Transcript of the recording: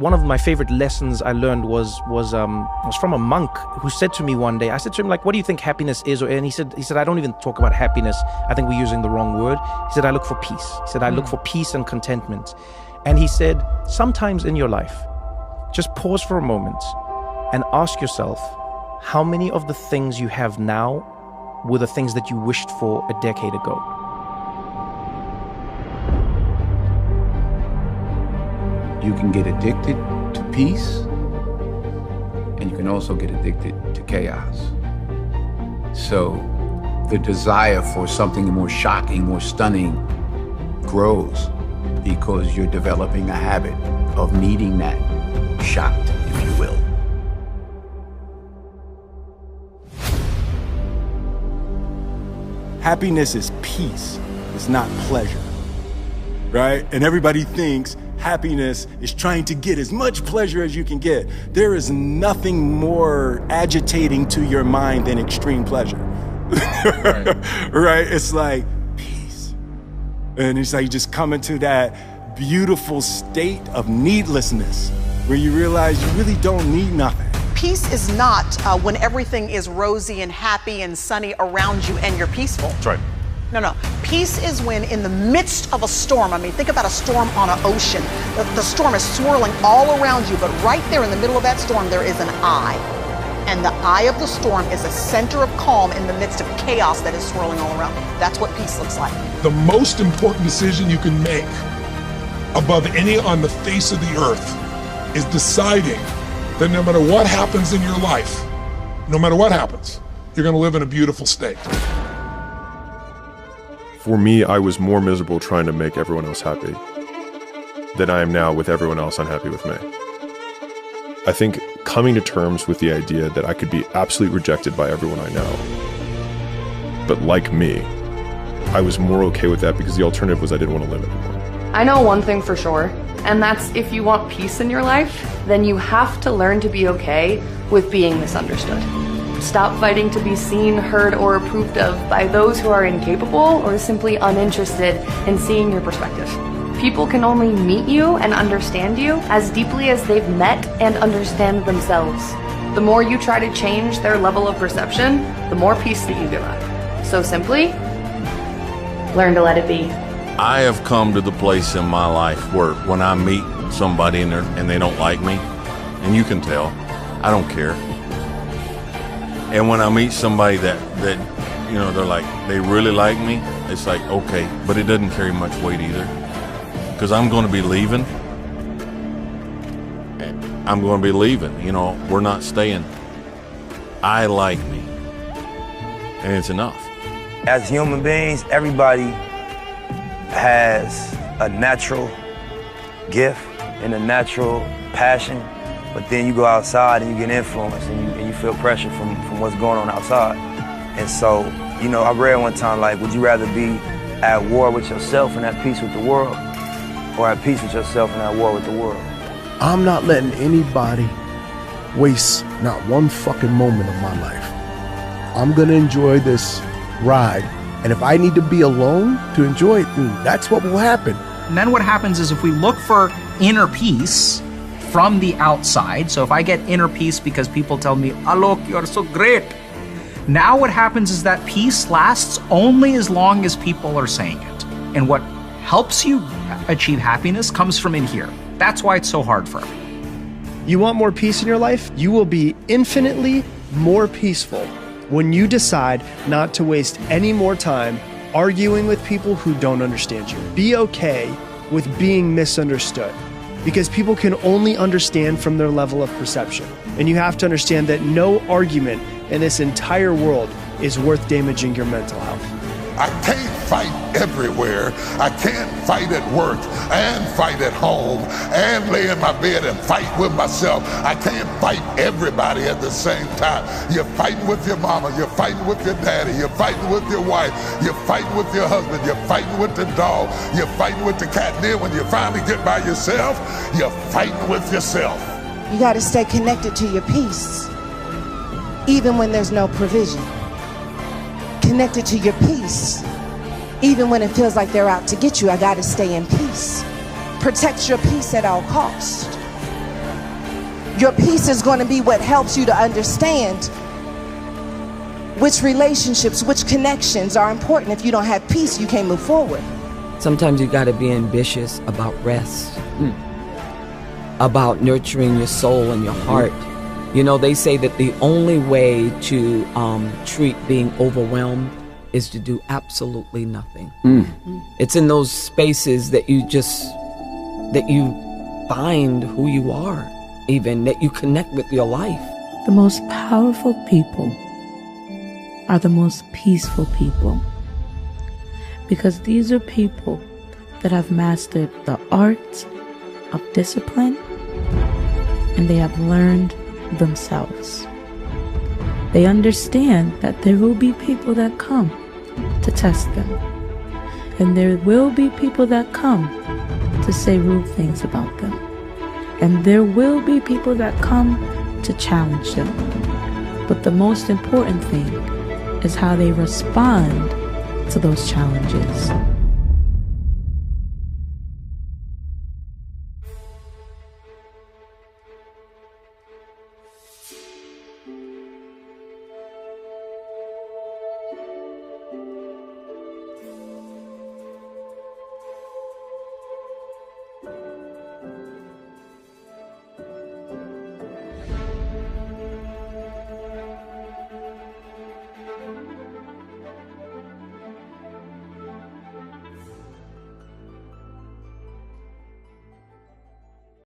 One of my favorite lessons I learned was from a monk who said to me one day, I said to him, like, what do you think happiness is? And he said, I don't even talk about happiness. I think we're using the wrong word. He said, I look for peace. He said, I look for peace and contentment. And he said, sometimes in your life, just pause for a moment and ask yourself, how many of the things you have now were the things that you wished for a decade ago? You can get addicted to peace, and you can also get addicted to chaos. So the desire for something more shocking, more stunning grows because you're developing a habit of needing that shocked, if you will. Happiness is peace, it's not pleasure, right? And everybody thinks happiness is trying to get as much pleasure as you can get. There is nothing more agitating to your mind than extreme pleasure. Right? It's like peace. And it's like you just come into that beautiful state of needlessness where you realize you really don't need nothing. Peace is not when everything is rosy and happy and sunny around you and you're peaceful. That's right. No. Peace is when in the midst of a storm, I mean, think about a storm on an ocean. The storm is swirling all around you, but right there in the middle of that storm, there is an eye. And the eye of the storm is a center of calm in the midst of chaos that is swirling all around. That's what peace looks like. The most important decision you can make above any on the face of the earth is deciding that no matter what happens in your life, no matter what happens, you're going to live in a beautiful state. For me, I was more miserable trying to make everyone else happy than I am now with everyone else unhappy with me. I think coming to terms with the idea that I could be absolutely rejected by everyone I know, but like me, I was more okay with that because the alternative was I didn't want to live anymore. I know one thing for sure, and that's if you want peace in your life, then you have to learn to be okay with being misunderstood. Stop fighting to be seen, heard, or approved of by those who are incapable or simply uninterested in seeing your perspective. People can only meet you and understand you as deeply as they've met and understand themselves. The more you try to change their level of perception, the more peace that you give up. So simply, learn to let it be. I have come to the place in my life where when I meet somebody and they don't like me, and you can tell, I don't care. And when I meet somebody that you know, they're like, they really like me, it's like, okay, but it doesn't carry much weight either. Because I'm going to be leaving. I'm going to be leaving, you know, we're not staying. I like me. And it's enough. As human beings, everybody has a natural gift and a natural passion. But then you go outside and you get influenced and you feel pressure from what's going on outside. And so, you know, I read one time, like, would you rather be at war with yourself and at peace with the world, or at peace with yourself and at war with the world? I'm not letting anybody waste not one fucking moment of my life. I'm gonna enjoy this ride. And if I need to be alone to enjoy it, then that's what will happen. And then what happens is if we look for inner peace from the outside, so if I get inner peace because people tell me, Alok, you're so great. Now what happens is that peace lasts only as long as people are saying it. And what helps you achieve happiness comes from in here. That's why it's so hard for me. You want more peace in your life? You will be infinitely more peaceful when you decide not to waste any more time arguing with people who don't understand you. Be okay with being misunderstood, because people can only understand from their level of perception. And you have to understand that no argument in this entire world is worth damaging your mental health. I can't fight everywhere. I can't fight at work and fight at home and lay in my bed and fight with myself. I can't fight everybody at the same time. You're fighting with your mama, you're fighting with your daddy, you're fighting with your wife, you're fighting with your husband, you're fighting with the dog, you're fighting with the cat. And then when you finally get by yourself, you're fighting with yourself. You got to stay connected to your peace, even when there's no provision. Connected to your peace, even when it feels like they're out to get you. I got to stay in peace. Protect your peace at all costs. Your peace is going to be what helps you to understand which relationships, which connections are important. If you don't have peace, you can't move forward. Sometimes you got to be ambitious about rest, about nurturing your soul and your heart. You know, they say that the only way to treat being overwhelmed is to do absolutely nothing. It's in those spaces that you find who you are, even that you connect with your life. The most powerful people are the most peaceful people, because these are people that have mastered the art of discipline, and they have learned themselves. They understand that there will be people that come to test them, and there will be people that come to say rude things about them, and there will be people that come to challenge them. But the most important thing is how they respond to those challenges.